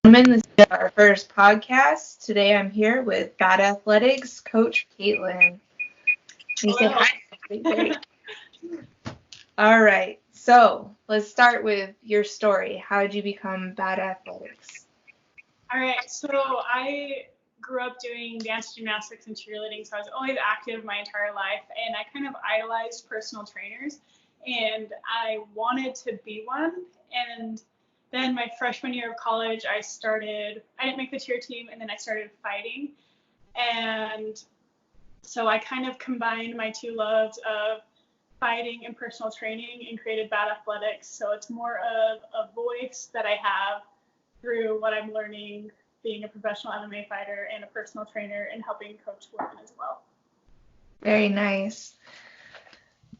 Gentlemen, this is our first podcast. Today I'm here with Bad Athletics coach Kaytlin. Can you say Hello. hi? Great. All right, so let's start with your story. How did you become Bad Athletics? All right, so I grew up doing dance, gymnastics, and cheerleading, so I was always active my entire life, and I kind of idolized personal trainers, and I wanted to be one. And then my freshman year of college, I didn't make the cheer team, and then I started fighting. And so I kind of combined my two loves of fighting and personal training and created Bad Athletics. So it's more of a voice that I have through what I'm learning being a professional MMA fighter and a personal trainer and helping coach women as well. Very nice.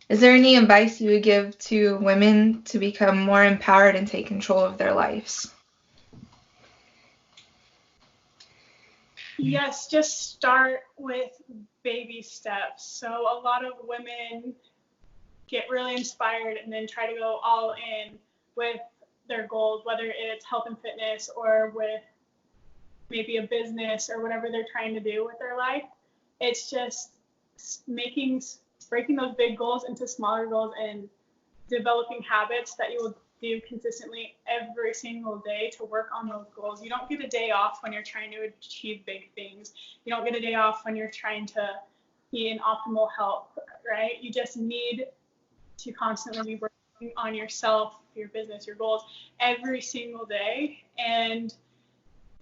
Is there any advice you would give to women to become more empowered and take control of their lives? Yes, just start with baby steps. So a lot of women get really inspired and then try to go all in with their goals, whether it's health and fitness or with maybe a business or whatever they're trying to do with their life. It's just breaking those big goals into smaller goals and developing habits that you will do consistently every single day to work on those goals. You don't get a day off when you're trying to achieve big things. You don't get a day off when you're trying to be in optimal health, right? You just need to constantly be working on yourself, your business, your goals every single day. And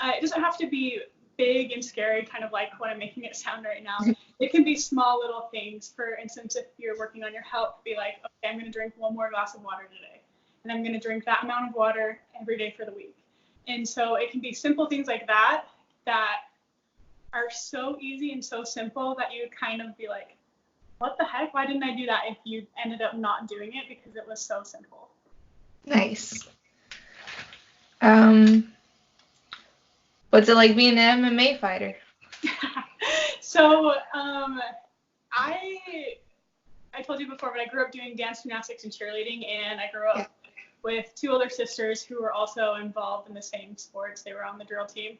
it doesn't have to be big and scary, kind of like what I'm making it sound right now. It can be small little things. For instance, if you're working on your health, be like, okay, I'm going to drink one more glass of water today. And I'm going to drink that amount of water every day for the week. And so it can be simple things like that that are so easy and so simple that you would kind of be like, what the heck? Why didn't I do that if you ended up not doing it because it was so simple? Nice. What's it like being an MMA fighter? So I told you before, but I grew up doing dance, gymnastics, and cheerleading, and I grew up with two older sisters who were also involved in the same sports. They were on the drill team.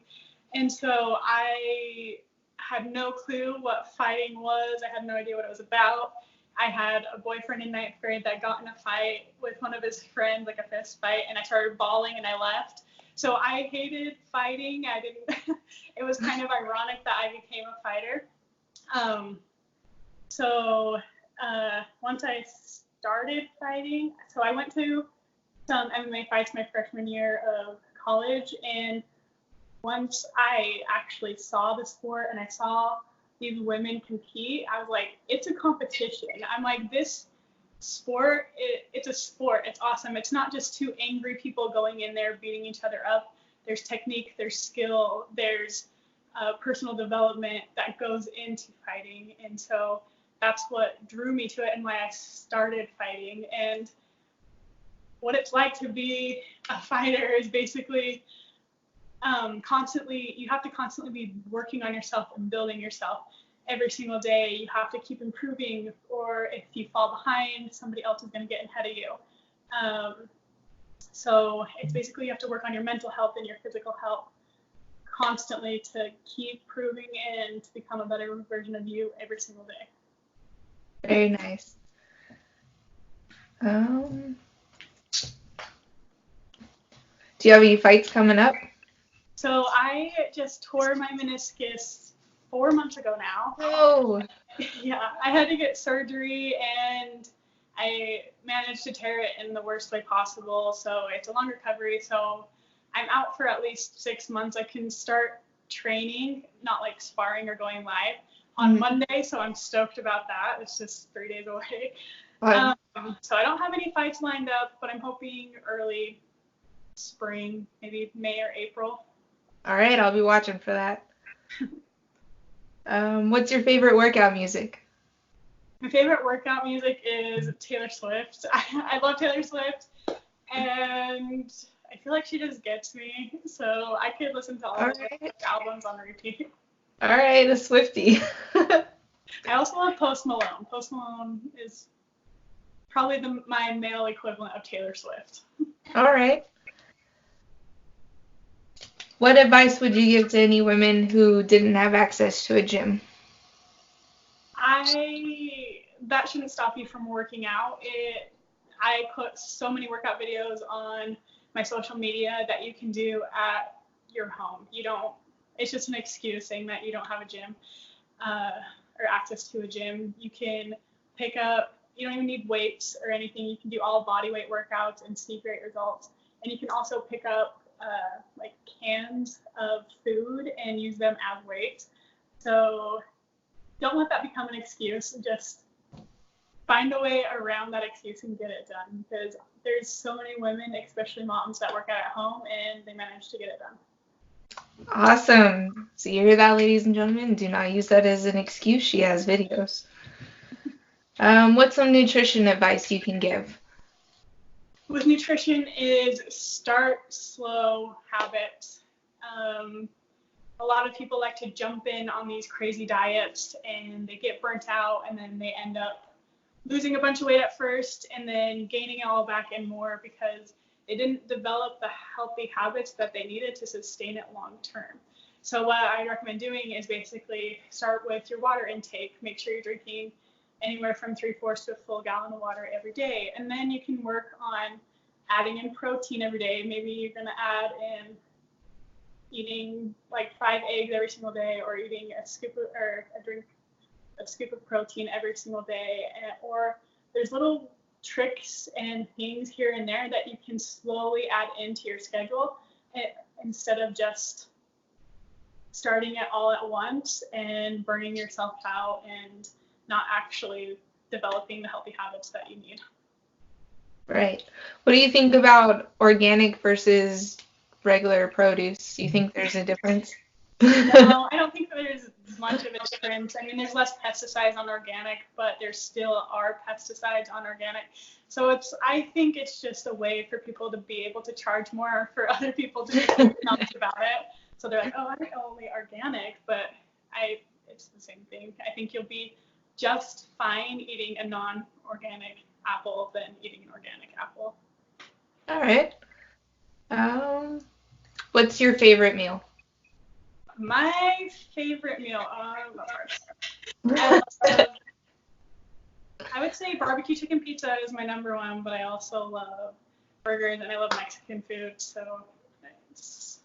And so I had no clue what fighting was. I had no idea what it was about. I had a boyfriend in ninth grade that got in a fight with one of his friends, like a fist fight, and I started bawling and I left. So I hated fighting. It was kind of ironic that I became a fighter. Once I started fighting, so I went to some MMA fights my freshman year of college, and once I actually saw the sport and I saw these women compete, I was like, it's a competition. I'm like, this sport, it's a sport. It's awesome. It's not just two angry people going in there beating each other up. There's technique, there's skill, there's personal development that goes into fighting. And so that's what drew me to it and why I started fighting. And what it's like to be a fighter is basically you have to constantly be working on yourself and building yourself every single day. You have to keep improving, or if you fall behind, somebody else is going to get ahead of you. So it's basically you have to work on your mental health and your physical health constantly to keep proving and to become a better version of you every single day. Very nice. Do you have any fights coming up? So I just tore my meniscus 4 months ago now. Oh. Yeah, I had to get surgery and I managed to tear it in the worst way possible. So it's a long recovery. So I'm out for at least 6 months. I can start training, not like sparring or going live on Monday. So I'm stoked about that. It's just 3 days away. So I don't have any fights lined up, but I'm hoping early spring, maybe May or April. All right, I'll be watching for that. What's your favorite workout music? My favorite workout music is Taylor Swift. I love Taylor Swift, and I feel like she just gets me. So I could listen to all of her albums on repeat. All right, a Swiftie. I also love Post Malone. Post Malone is probably my male equivalent of Taylor Swift. All right. What advice would you give to any women who didn't have access to a gym? That shouldn't stop you from working out. I put so many workout videos on my social media that you can do at your home. It's just an excuse saying that you don't have a gym or access to a gym. You can you don't even need weights or anything. You can do all body weight workouts and see great results. And you can also pick up like cans of food and use them as weights. So don't let that become an excuse. Just find a way around that excuse and get it done, because there's so many women, especially moms, that work out at home and they manage to get it done. Awesome. So you hear that, ladies and gentlemen? Do not use that as an excuse. She has videos. What's some nutrition advice you can give? With nutrition is start slow habits. A lot of people like to jump in on these crazy diets and they get burnt out, and then they end up losing a bunch of weight at first and then gaining it all back and more because they didn't develop the healthy habits that they needed to sustain it long term. So what I recommend doing is basically start with your water intake. Make sure you're drinking anywhere from 3/4 to a full gallon of water every day. And then you can work on adding in protein every day. Maybe you're going to add in eating like 5 eggs every single day, or eating drink a scoop of protein every single day. Or there's little tricks and things here and there that you can slowly add into your schedule instead of just starting it all at once and burning yourself out and not actually developing the healthy habits that you need. Right. What do you think about organic versus regular produce? Do you think there's a difference? No, I don't think there's much of a difference. I mean, there's less pesticides on organic, but there still are pesticides on organic. So I think it's just a way for people to be able to charge more, for other people to be pumped about it. So they're like, oh, I'm only organic, but it's the same thing. I think you'll be just fine eating a non-organic apple than eating an organic apple. All right. What's your favorite meal? My favorite meal, I would say barbecue chicken pizza is my number one, but I also love burgers and I love Mexican food. So it's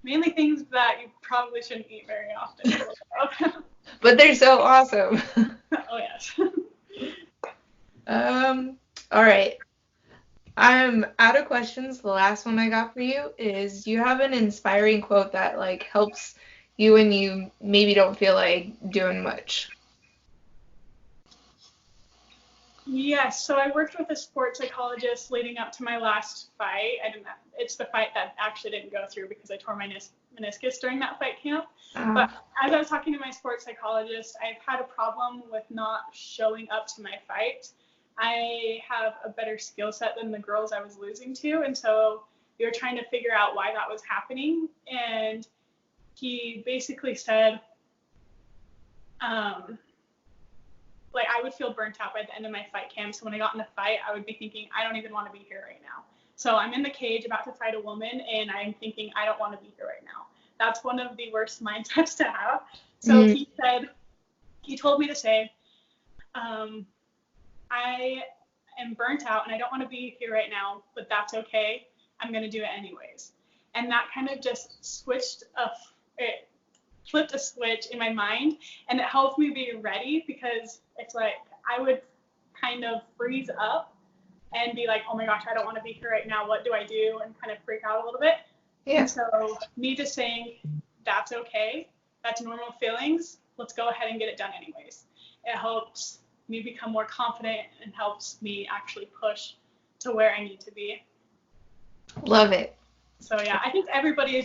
mainly things that you probably shouldn't eat very often. But they're so awesome. Oh, yes. All right. I'm out of questions. The last one I got for you is, do you have an inspiring quote that like helps you when you maybe don't feel like doing much? Yes, so I worked with a sports psychologist leading up to my last fight. It's the fight that actually didn't go through because I tore my meniscus during that fight camp. But as I was talking to my sports psychologist, I've had a problem with not showing up to my fight. I have a better skill set than the girls I was losing to, and so we were trying to figure out why that was happening. And he basically said, like, I would feel burnt out by the end of my fight camp. So when I got in a fight, I would be thinking, I don't even want to be here right now. So I'm in the cage about to fight a woman, and I'm thinking, I don't want to be here right now. That's one of the worst mindsets to have. So he told me to say, I am burnt out and I don't want to be here right now, but that's okay. I'm going to do it anyways. And that kind of just it flipped a switch in my mind, and it helped me be ready, because it's like I would kind of freeze up and be like, oh my gosh, I don't want to be here right now. What do I do? And kind of freak out a little bit. Yeah. And so me just saying, that's okay. That's normal feelings. Let's go ahead and get it done anyways. It helps me become more confident and helps me actually push to where I need to be. Love it. So yeah, I think everybody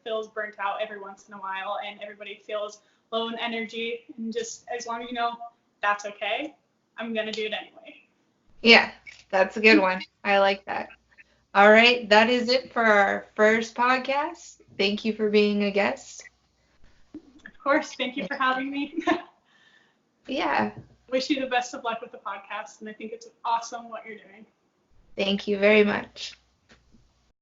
feels burnt out every once in a while, and everybody feels low in energy, and just as long as you know that's okay, I'm going to do it anyway. Yeah, that's a good one. I like that. All right, that is it for our first podcast. Thank you for being a guest. Of course, thank you for having me. Yeah. Wish you the best of luck with the podcast, and I think it's awesome what you're doing. Thank you very much.